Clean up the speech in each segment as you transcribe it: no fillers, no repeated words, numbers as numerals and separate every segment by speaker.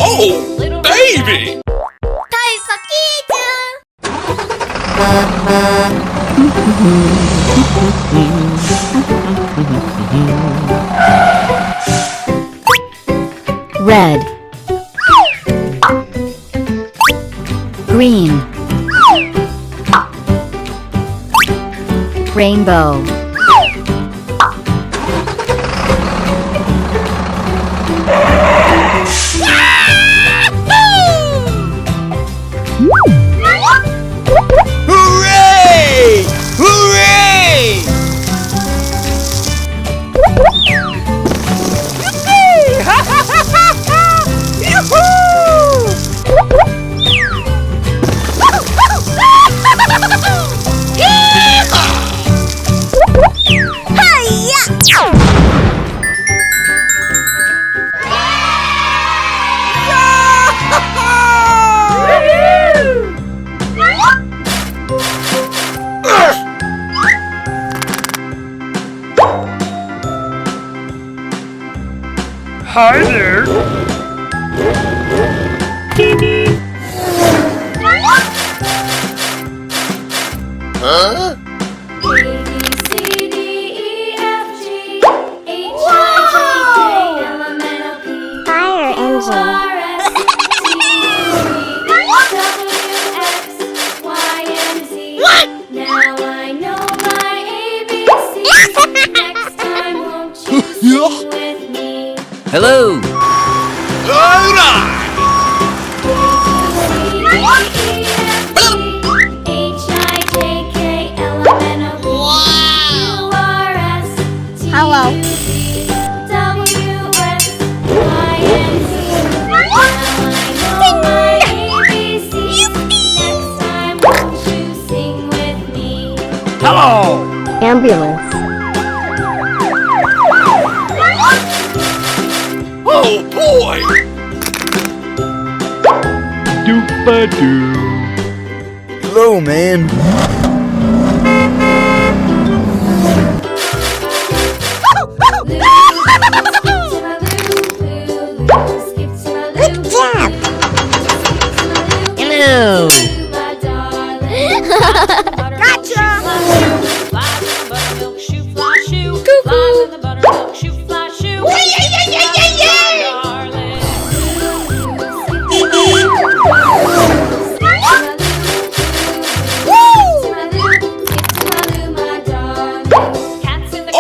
Speaker 1: Oh, baby!
Speaker 2: Red, green, rainbow,
Speaker 3: Hooray! Hooray! Hi there. Huh?
Speaker 4: Fire engine.
Speaker 1: What?
Speaker 5: Now I know my ABCs. Next time, won't you sing with me?
Speaker 3: Hello.
Speaker 1: Alright!
Speaker 4: Hello.
Speaker 3: Hello.
Speaker 4: Ambulance.
Speaker 1: Oh boy!
Speaker 3: Doop-a-doo. Hello, man.
Speaker 4: Good job.
Speaker 3: Hello.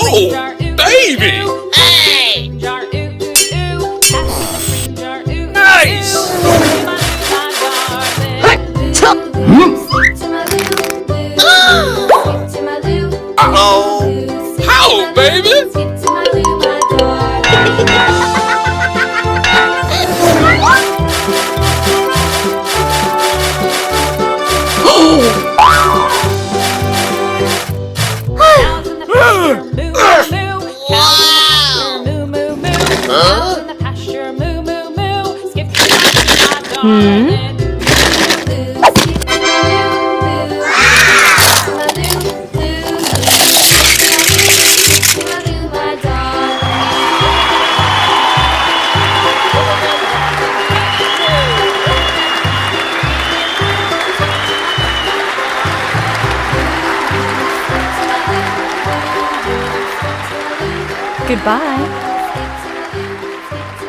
Speaker 1: Oh, baby! Nice! Uh-oh! How, baby?
Speaker 2: goodbye.